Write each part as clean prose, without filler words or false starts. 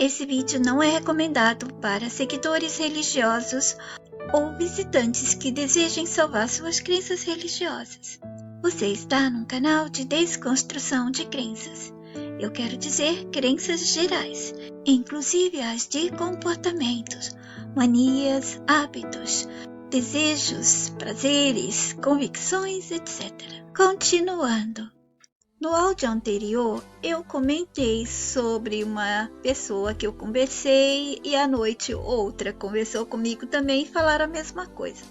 Esse vídeo não é recomendado para seguidores religiosos ou visitantes que desejem salvar suas crenças religiosas. Você está num canal de desconstrução de crenças. Eu quero dizer crenças gerais, inclusive as de comportamentos, manias, hábitos, desejos, prazeres, convicções, etc. Continuando. No áudio anterior, eu comentei sobre uma pessoa que eu conversei e à noite outra conversou comigo também e falaram a mesma coisa.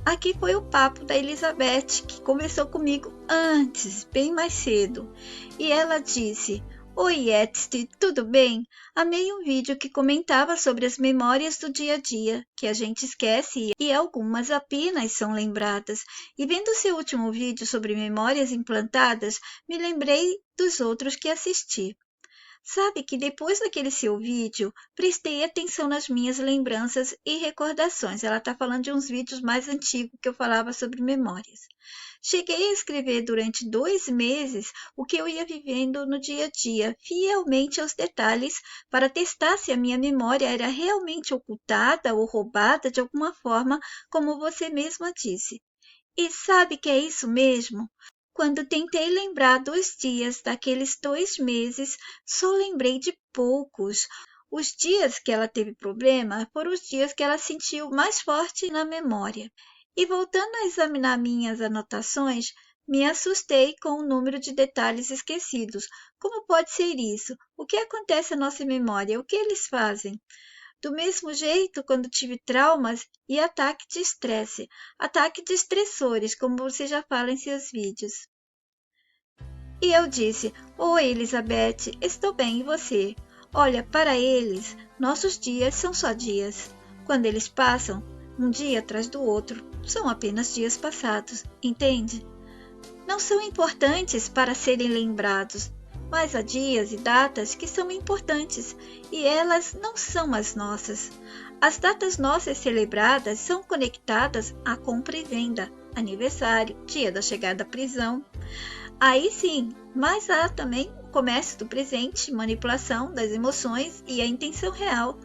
Aqui foi o papo da Elizabeth, que conversou comigo antes, bem mais cedo. E ela disse: "Oi, Etsy, tudo bem? Amei um vídeo que comentava sobre as memórias do dia a dia, que a gente esquece e algumas apenas são lembradas. E vendo seu último vídeo sobre memórias implantadas, me lembrei dos outros que assisti. Sabe que depois daquele seu vídeo, prestei atenção nas minhas lembranças e recordações." Ela está falando de uns vídeos mais antigos que eu falava sobre memórias. "Cheguei a escrever durante 2 meses o que eu ia vivendo no dia a dia, fielmente aos detalhes, para testar se a minha memória era realmente ocultada ou roubada de alguma forma, como você mesma disse. E sabe que é isso mesmo? Quando tentei lembrar dos dias daqueles 2 meses, só lembrei de poucos. Os dias que ela teve problema foram os dias que ela sentiu mais forte na memória. E voltando a examinar minhas anotações, me assustei com o número de detalhes esquecidos. Como pode ser isso? O que acontece à nossa memória? O que eles fazem? Do mesmo jeito, quando tive traumas e ataque de estressores, como você já fala em seus vídeos." E eu disse: "Oi, Elizabeth, estou bem, e você? Olha, para eles, nossos dias são só dias. Quando eles passam, um dia atrás do outro, são apenas dias passados, entende? Não são importantes para serem lembrados, mas há dias e datas que são importantes e elas não são as nossas. As datas nossas celebradas são conectadas à compra e venda, aniversário, dia da chegada à prisão. Aí sim, mas há também o comércio do presente, manipulação das emoções e a intenção real,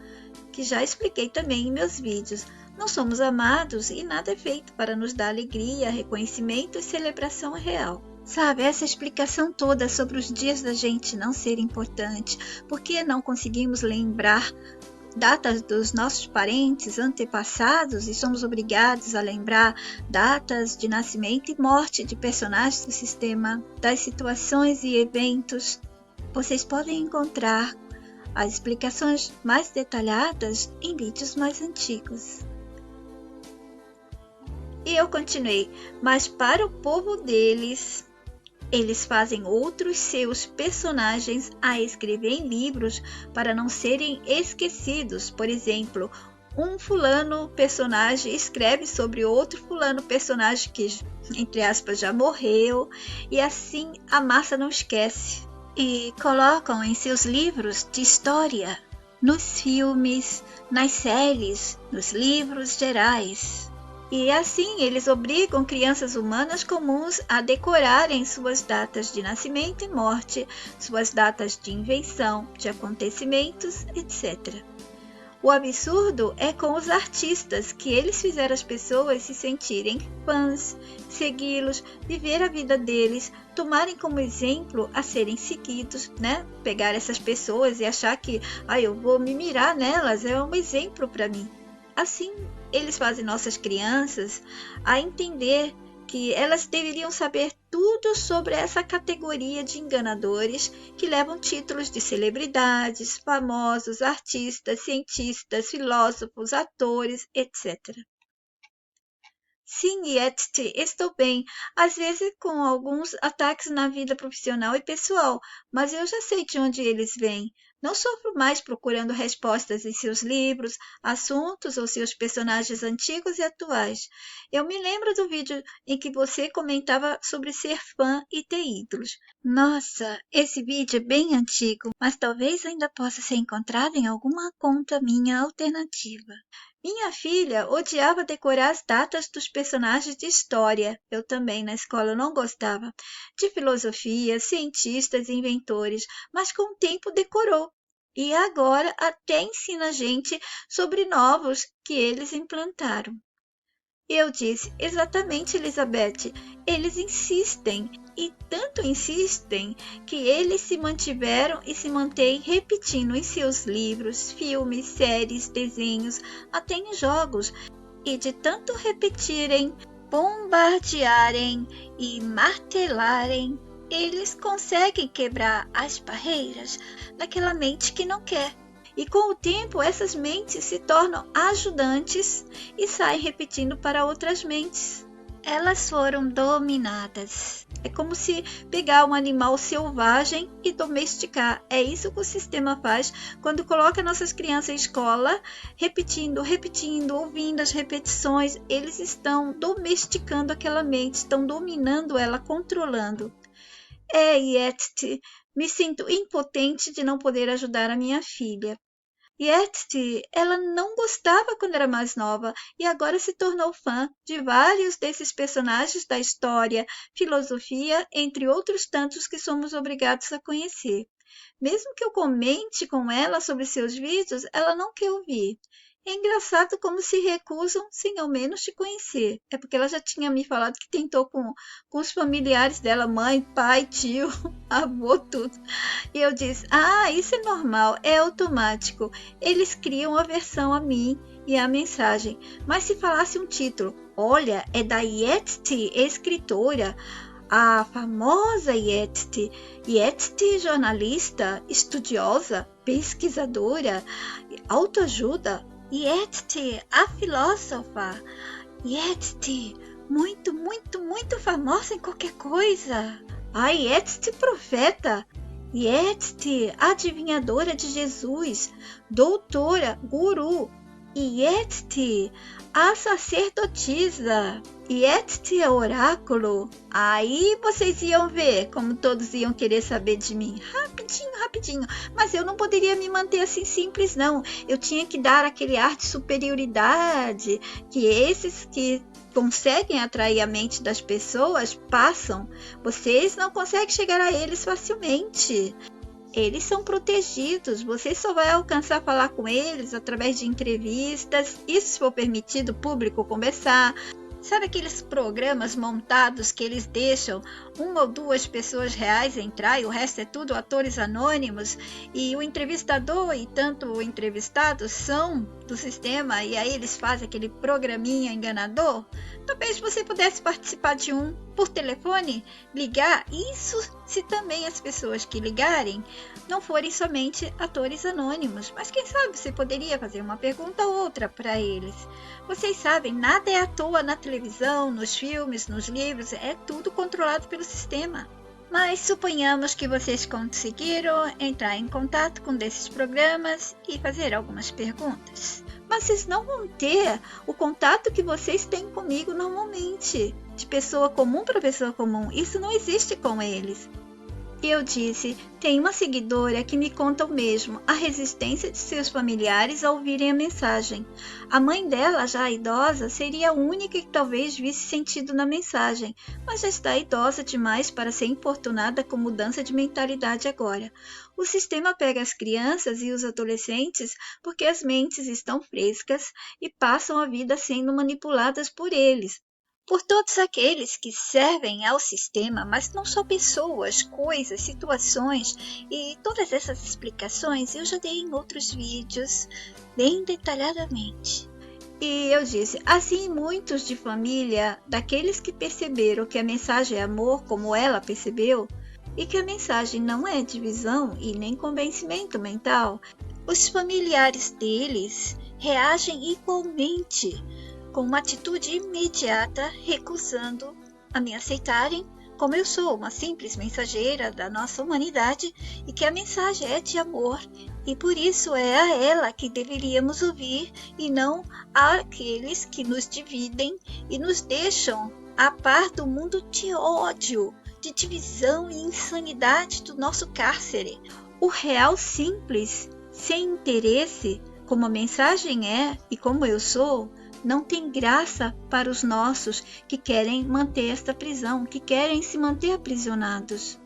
que já expliquei também em meus vídeos. Não somos amados e nada é feito para nos dar alegria, reconhecimento e celebração real." Sabe, essa explicação toda sobre os dias da gente não ser importante, porque não conseguimos lembrar datas dos nossos parentes, antepassados, e somos obrigados a lembrar datas de nascimento e morte de personagens do sistema, das situações e eventos. Vocês podem encontrar as explicações mais detalhadas em vídeos mais antigos. E eu continuei: "Mas para o povo deles, eles fazem outros seus personagens a escrever em livros para não serem esquecidos. Por exemplo, um fulano personagem escreve sobre outro fulano personagem que, entre aspas, já morreu, e assim a massa não esquece. E colocam em seus livros de história, nos filmes, nas séries, nos livros gerais. E assim eles obrigam crianças humanas comuns a decorarem suas datas de nascimento e morte, suas datas de invenção, de acontecimentos, etc. O absurdo é com os artistas, que eles fizeram as pessoas se sentirem fãs, segui-los, viver a vida deles, tomarem como exemplo a serem seguidos, né? Pegar essas pessoas e achar que eu vou me mirar nelas, é um exemplo para mim." Assim, eles fazem nossas crianças a entender que elas deveriam saber tudo sobre essa categoria de enganadores que levam títulos de celebridades, famosos, artistas, cientistas, filósofos, atores, etc. "Sim, Yeti, estou bem, às vezes com alguns ataques na vida profissional e pessoal, mas eu já sei de onde eles vêm. Não sofro mais procurando respostas em seus livros, assuntos ou seus personagens antigos e atuais. Eu me lembro do vídeo em que você comentava sobre ser fã e ter ídolos. Nossa, esse vídeo é bem antigo, mas talvez ainda possa ser encontrado em alguma conta minha alternativa. Minha filha odiava decorar as datas dos personagens de história. Eu também, na escola, não gostava. De filosofia, cientistas e inventores, mas com o tempo decorou. e agora até ensina a gente sobre novos que eles implantaram. Eu disse, exatamente, Elizabeth, eles insistem, e tanto insistem, que eles se mantiveram e se mantêm repetindo em seus livros, filmes, séries, desenhos, até em jogos, e de tanto repetirem, bombardearem e martelarem, eles conseguem quebrar as barreiras daquela mente que não quer. E com o tempo, essas mentes se tornam ajudantes e saem repetindo para outras mentes. Elas foram dominadas. É como se pegar um animal selvagem e domesticar. É isso que o sistema faz quando coloca nossas crianças em escola, repetindo, ouvindo as repetições. Eles estão domesticando aquela mente, estão dominando ela, controlando. Yet, me sinto impotente de não poder ajudar a minha filha. Yet, ela não gostava quando era mais nova e agora se tornou fã de vários desses personagens da história, filosofia, entre outros tantos que somos obrigados a conhecer. Mesmo que eu comente com ela sobre seus vídeos, ela não quer ouvir. É engraçado como se recusam sem ao menos te conhecer. É porque ela já tinha me falado que tentou com os familiares dela, mãe, pai, tio, avô, tudo. E eu disse, isso é normal, é automático. Eles criam aversão a mim e à mensagem. Mas se falasse um título, olha, é da Yetzi, escritora, a famosa Yetzi, jornalista, estudiosa, pesquisadora, autoajuda, Yetzi, a filósofa, Yetzi, muito, muito, muito famosa em qualquer coisa. A Yetzi, profeta, Yetzi, adivinhadora de Jesus, doutora, guru, Yetzi, a sacerdotisa, Yetzi, a oráculo. Aí vocês iam ver como todos iam querer saber de mim. Rapidinho. Mas eu não poderia me manter assim simples, não. Eu tinha que dar aquele ar de superioridade que esses que conseguem atrair a mente das pessoas passam. Vocês não conseguem chegar a eles facilmente. Eles são protegidos, você só vai alcançar a falar com eles através de entrevistas, isso se for permitido o público conversar. Sabe aqueles programas montados que eles deixam uma ou duas pessoas reais entrar e o resto é tudo atores anônimos e o entrevistador e tanto o entrevistado são do sistema e aí eles fazem aquele programinha enganador? Talvez você pudesse participar de um por telefone, ligar, isso se também as pessoas que ligarem não forem somente atores anônimos, mas quem sabe você poderia fazer uma pergunta ou outra para eles. Vocês sabem, nada é à toa na televisão, nos filmes, nos livros, é tudo controlado pelo sistema. Mas suponhamos que vocês conseguiram entrar em contato com desses programas e fazer algumas perguntas. Mas vocês não vão ter o contato que vocês têm comigo normalmente, de pessoa comum para pessoa comum. Isso não existe com eles. Eu disse, tem uma seguidora que me conta o mesmo, a resistência de seus familiares a ouvirem a mensagem. A mãe dela, já idosa, seria a única que talvez visse sentido na mensagem, mas já está idosa demais para ser importunada com mudança de mentalidade agora. O sistema pega as crianças e os adolescentes porque as mentes estão frescas e passam a vida sendo manipuladas por eles. Por todos aqueles que servem ao sistema, mas não só pessoas, coisas, situações e todas essas explicações eu já dei em outros vídeos, bem detalhadamente. E eu disse, assim muitos de família, daqueles que perceberam que a mensagem é amor como ela percebeu, e que a mensagem não é divisão e nem convencimento mental, os familiares deles reagem igualmente, com uma atitude imediata, recusando a me aceitarem como eu sou uma simples mensageira da nossa humanidade e que a mensagem é de amor e por isso é a ela que deveríamos ouvir e não àqueles que nos dividem e nos deixam a par do mundo de ódio, de divisão e insanidade do nosso cárcere. O real simples, sem interesse, como a mensagem é e como eu sou, não tem graça para os nossos que querem manter esta prisão, que querem se manter aprisionados.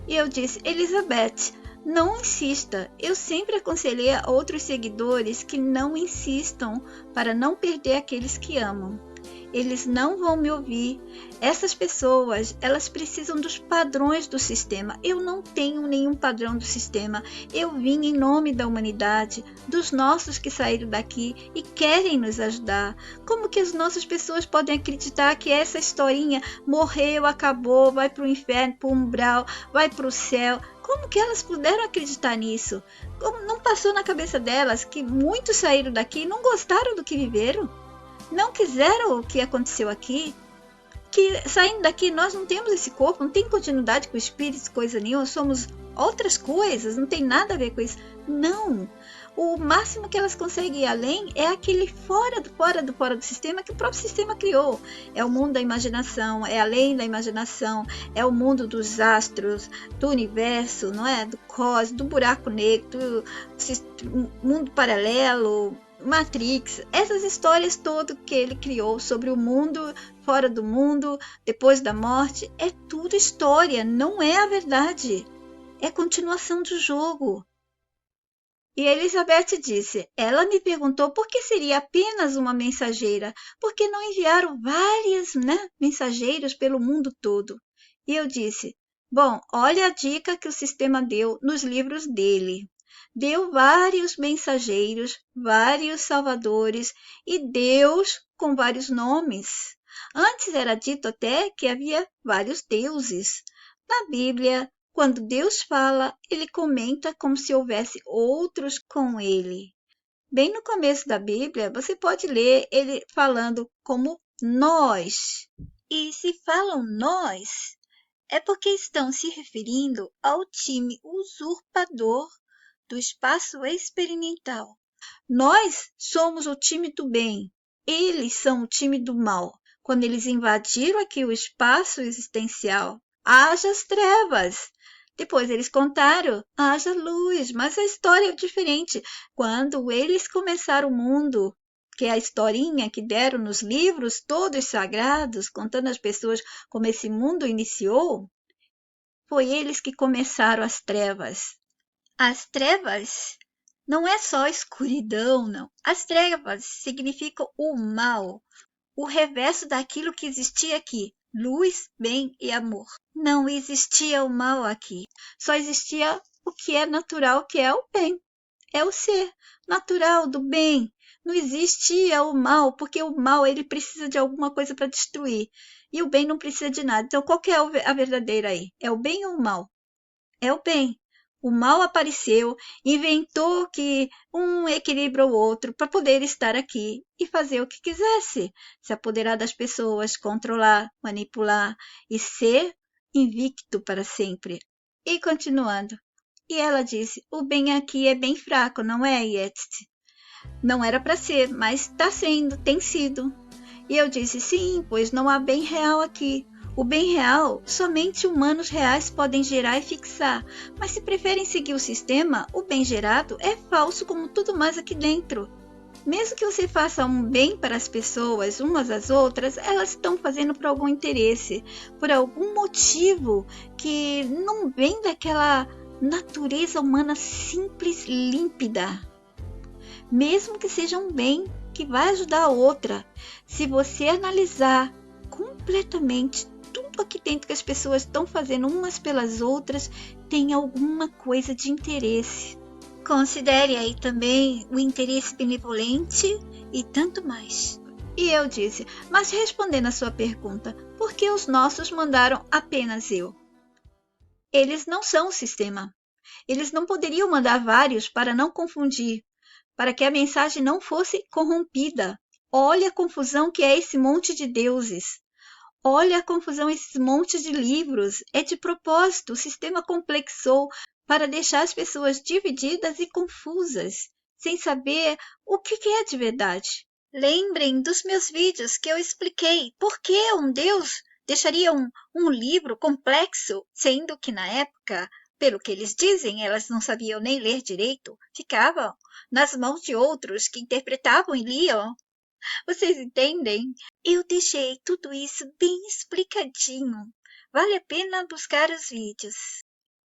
E eu disse, Elizabeth, Não insista. Eu sempre aconselhei a outros seguidores que não insistam para não perder aqueles que amam. Eles não vão me ouvir. Essas pessoas, elas precisam dos padrões do sistema. Eu não tenho nenhum padrão do sistema. Eu vim em nome da humanidade, dos nossos que saíram daqui e querem nos ajudar. Como que as nossas pessoas podem acreditar que essa historinha morreu, acabou, vai para o inferno, para o umbral, vai para o céu? Como que elas puderam acreditar nisso? Como não passou na cabeça delas que muitos saíram daqui e não gostaram do que viveram? Não quiseram o que aconteceu aqui, que saindo daqui nós não temos esse corpo, não tem continuidade com o espírito, coisa nenhuma, somos outras coisas, não tem nada a ver com isso. Não, o máximo que elas conseguem ir além é aquele fora do sistema que o próprio sistema criou. É o mundo da imaginação, é além da imaginação, é o mundo dos astros, do universo, não é? Do cosmos, do buraco negro, do mundo paralelo, Matrix, essas histórias todas que ele criou sobre o mundo, fora do mundo, depois da morte, é tudo história, não é a verdade. É continuação do jogo. E Elizabeth disse, ela me perguntou por que seria apenas uma mensageira, por que não enviaram vários, mensageiros pelo mundo todo. E eu disse, bom, olha a dica que o sistema deu nos livros dele. Deu vários mensageiros, vários salvadores e Deus com vários nomes. Antes era dito até que havia vários deuses. Na Bíblia, quando Deus fala, ele comenta como se houvesse outros com ele. Bem no começo da Bíblia, você pode ler ele falando como nós. E se falam nós, é porque estão se referindo ao time usurpador do espaço experimental. Nós somos o time do bem, eles são o time do mal. Quando eles invadiram aqui o espaço existencial, haja as trevas. Depois eles contaram, haja luz, mas a história é diferente. Quando eles começaram o mundo, que é a historinha que deram nos livros, todos sagrados, contando às pessoas como esse mundo iniciou, foi eles que começaram as trevas. As trevas não é só escuridão, não. As trevas significam o mal, o reverso daquilo que existia aqui. Luz, bem e amor. Não existia o mal aqui. Só existia o que é natural, que é o bem. É o ser natural do bem. Não existia o mal, porque o mal ele precisa de alguma coisa para destruir. E o bem não precisa de nada. Então, qual que é a verdadeira aí? É o bem ou o mal? É o bem. O mal apareceu, inventou que um equilibra o outro para poder estar aqui e fazer o que quisesse, se apoderar das pessoas, controlar, manipular e ser invicto para sempre. E continuando. E ela disse: o bem aqui é bem fraco, não é, Yetzi? Não era para ser, mas está sendo, tem sido. E eu disse: sim, pois não há bem real aqui. O bem real, somente humanos reais podem gerar e fixar, mas se preferem seguir o sistema, o bem gerado é falso como tudo mais aqui dentro. Mesmo que você faça um bem para as pessoas, umas às outras, elas estão fazendo por algum interesse, por algum motivo que não vem daquela natureza humana simples, límpida. Mesmo que seja um bem que vai ajudar a outra, se você analisar completamente tudo aqui dentro que as pessoas estão fazendo umas pelas outras, tem alguma coisa de interesse. Considere aí também o interesse benevolente e tanto mais. E eu disse, mas respondendo a sua pergunta, por que os nossos mandaram apenas eu? Eles não são o sistema. Eles não poderiam mandar vários para não confundir, para que a mensagem não fosse corrompida. Olha a confusão que é esse monte de deuses. Olha a confusão, esses montes de livros. É de propósito, o sistema complexou para deixar as pessoas divididas e confusas, sem saber o que é de verdade. Lembrem dos meus vídeos que eu expliquei por que um Deus deixaria um livro complexo, sendo que na época, pelo que eles dizem, elas não sabiam nem ler direito, ficavam nas mãos de outros que interpretavam e liam. Vocês entendem? Eu deixei tudo isso bem explicadinho. Vale a pena buscar os vídeos.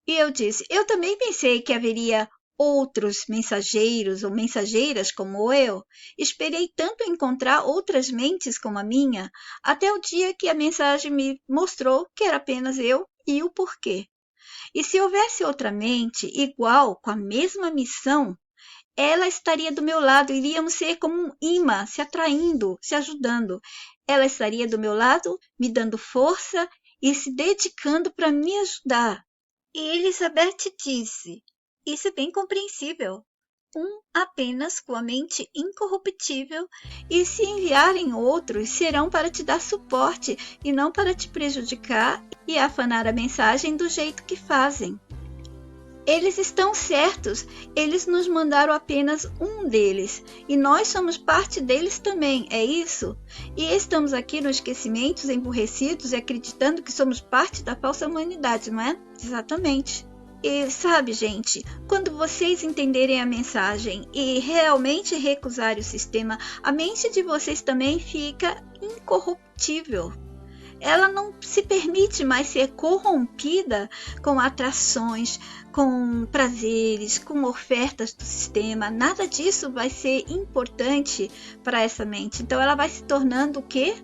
E eu disse, eu também pensei que haveria outros mensageiros ou mensageiras como eu. Esperei tanto encontrar outras mentes como a minha, até o dia que a mensagem me mostrou que era apenas eu e o porquê. E se houvesse outra mente igual, com a mesma missão, ela estaria do meu lado, iríamos ser como um imã, se atraindo, se ajudando. Ela estaria do meu lado, me dando força e se dedicando para me ajudar. E Elizabeth disse: Isso é bem compreensível. Um apenas com a mente incorruptível, e se enviarem outros, serão para te dar suporte e não para te prejudicar e afanar a mensagem do jeito que fazem. Eles estão certos, eles nos mandaram apenas um deles, e nós somos parte deles também, é isso? E estamos aqui no esquecimento, emburrecidos e acreditando que somos parte da falsa humanidade, não é? Exatamente. E sabe, gente, quando vocês entenderem a mensagem e realmente recusarem o sistema, a mente de vocês também fica incorruptível. Ela não se permite mais ser corrompida com atrações, com prazeres, com ofertas do sistema. Nada disso vai ser importante para essa mente. Então ela vai se tornando o quê?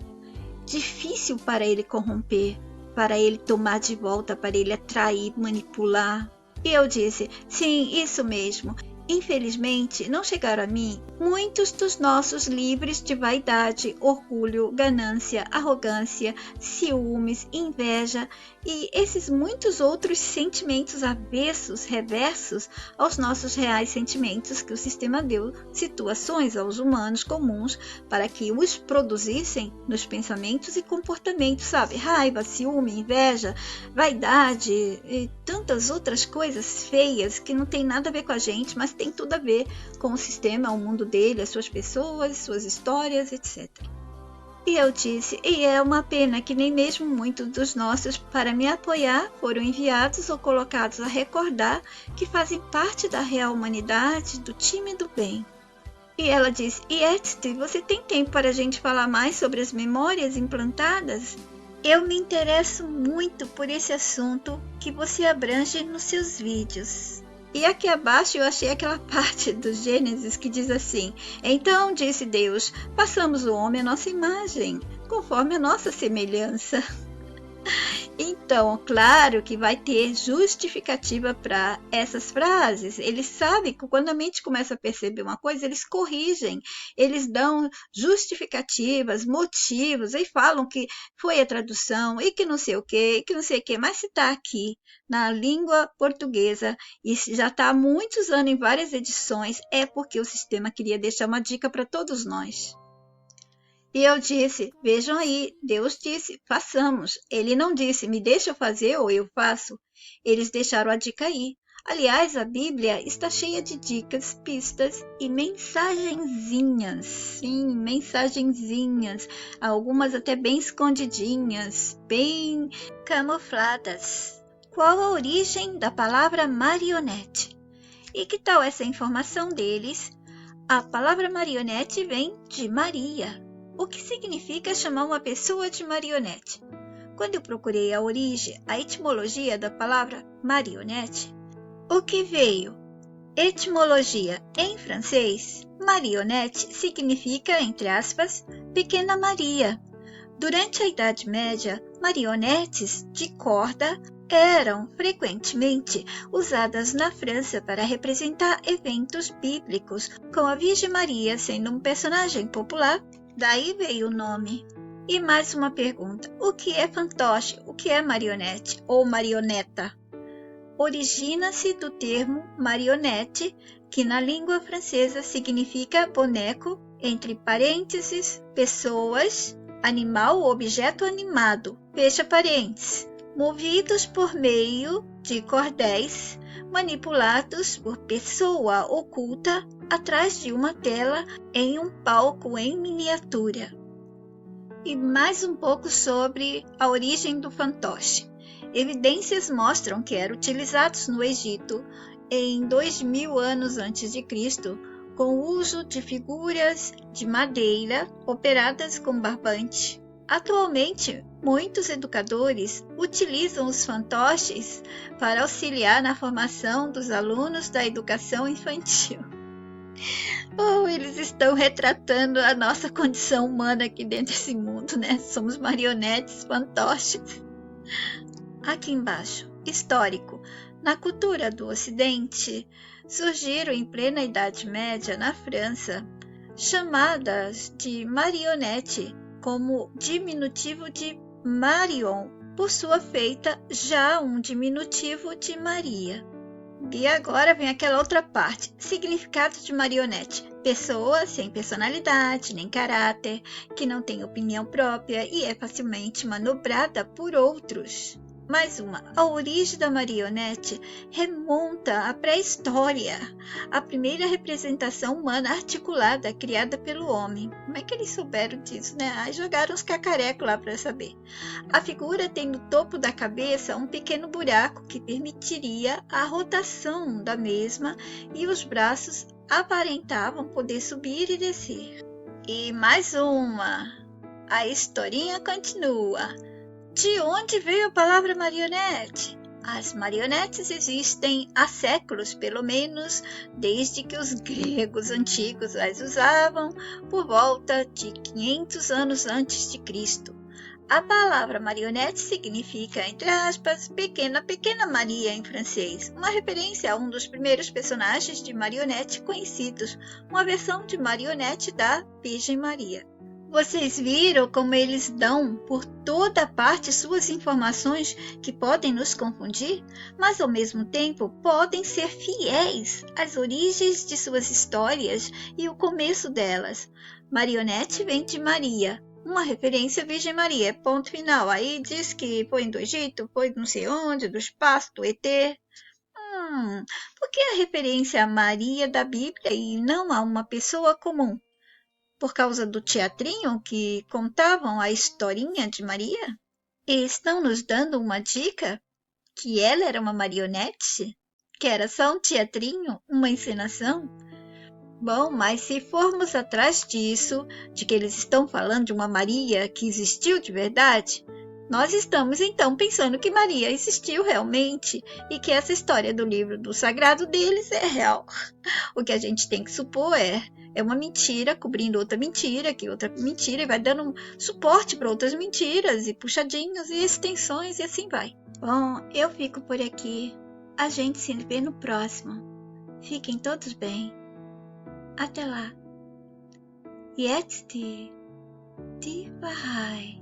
Difícil para ele corromper, para ele tomar de volta, para ele atrair, manipular. E eu disse, sim, isso mesmo. Infelizmente, não chegaram a mim muitos dos nossos livros de vaidade, orgulho, ganância, arrogância, ciúmes, inveja e esses muitos outros sentimentos avessos, reversos aos nossos reais sentimentos que o sistema deu situações aos humanos comuns para que os produzissem nos pensamentos e comportamentos, sabe? Raiva, ciúme, inveja, vaidade e tantas outras coisas feias que não tem nada a ver com a gente, mas tem tudo a ver com o sistema, o mundo dele, as suas pessoas, suas histórias, etc. E eu disse, e é uma pena que nem mesmo muitos dos nossos, para me apoiar, foram enviados ou colocados a recordar que fazem parte da real humanidade, do time do bem. E ela disse, e Etty, você tem tempo para a gente falar mais sobre as memórias implantadas? Eu me interesso muito por esse assunto que você abrange nos seus vídeos. E aqui abaixo eu achei aquela parte do Gênesis que diz assim: Então disse Deus, façamos o homem à nossa imagem, conforme a nossa semelhança. Então, claro que vai ter justificativa para essas frases. Eles sabem que quando a mente começa a perceber uma coisa, eles corrigem, eles dão justificativas, motivos, e falam que foi a tradução e que não sei o que, que não sei o que, mas se está aqui na língua portuguesa e já está há muitos anos em várias edições, é porque o sistema queria deixar uma dica para todos nós. E eu disse, vejam aí, Deus disse, façamos. Ele não disse, me deixa fazer ou eu faço. Eles deixaram a dica aí. Aliás, a Bíblia está cheia de dicas, pistas e mensagenzinhas. Sim, mensagenzinhas. Algumas até bem escondidinhas, bem camufladas. Qual a origem da palavra marionete? E que tal essa informação deles? A palavra marionete vem de Maria. O que significa chamar uma pessoa de marionete? Quando eu procurei a origem, a etimologia da palavra marionete, o que veio? Etimologia em francês, marionete significa, entre aspas, pequena Maria. Durante a Idade Média, marionetes de corda eram frequentemente usadas na França para representar eventos bíblicos, com a Virgem Maria sendo um personagem popular. Daí veio o nome. E mais uma pergunta. O que é fantoche? O que é marionete ou marioneta? Origina-se do termo marionete, que na língua francesa significa boneco, entre parênteses, pessoas, animal ou objeto animado, fecha parênteses, movidos por meio de cordéis, manipulados por pessoa oculta atrás de uma tela em um palco em miniatura. E mais um pouco sobre a origem do fantoche. Evidências mostram que eram utilizados no Egito em 2000 anos antes de Cristo, com o uso de figuras de madeira operadas com barbante. Atualmente, muitos educadores utilizam os fantoches para auxiliar na formação dos alunos da educação infantil. Eles estão retratando a nossa condição humana aqui dentro desse mundo, né? Somos marionetes, fantoches. Aqui embaixo, histórico. Na cultura do Ocidente, surgiram em plena Idade Média na França, chamadas de marionete, como diminutivo de Marion, por sua feita já um diminutivo de Maria. E agora vem aquela outra parte, significado de marionete. Pessoa sem personalidade nem caráter, que não tem opinião própria e é facilmente manobrada por outros. Mais uma, a origem da marionete remonta à pré-história, a primeira representação humana articulada criada pelo homem. Como é que eles souberam disso, né? Jogaram os cacarecos lá para saber. A figura tem no topo da cabeça um pequeno buraco que permitiria a rotação da mesma e os braços aparentavam poder subir e descer. E mais uma, a historinha continua. De onde veio a palavra marionete? As marionetes existem há séculos, pelo menos desde que os gregos antigos as usavam, por volta de 500 anos antes de Cristo. A palavra marionete significa, entre aspas, pequena Maria em francês, uma referência a um dos primeiros personagens de marionete conhecidos, uma versão de marionete da Virgem Maria. Vocês viram como eles dão por toda parte suas informações que podem nos confundir, mas ao mesmo tempo podem ser fiéis às origens de suas histórias e o começo delas. Marionete vem de Maria, uma referência à Virgem Maria, ponto final. Aí diz que foi do Egito, foi não sei onde, do espaço, do ET. Por que a referência a Maria da Bíblia e não a uma pessoa comum? Por causa do teatrinho que contavam a historinha de Maria? E estão nos dando uma dica que ela era uma marionete? Que era só um teatrinho, uma encenação? Bom, mas se formos atrás disso, de que eles estão falando de uma Maria que existiu de verdade, nós estamos então pensando que Maria existiu realmente e que essa história do livro do sagrado deles é real. O que a gente tem que supor é uma mentira cobrindo outra mentira, que outra mentira, e vai dando suporte para outras mentiras, e puxadinhos, e extensões, e assim vai. Bom, eu fico por aqui. A gente se vê no próximo. Fiquem todos bem. Até lá. Jetzt die Wahrheit.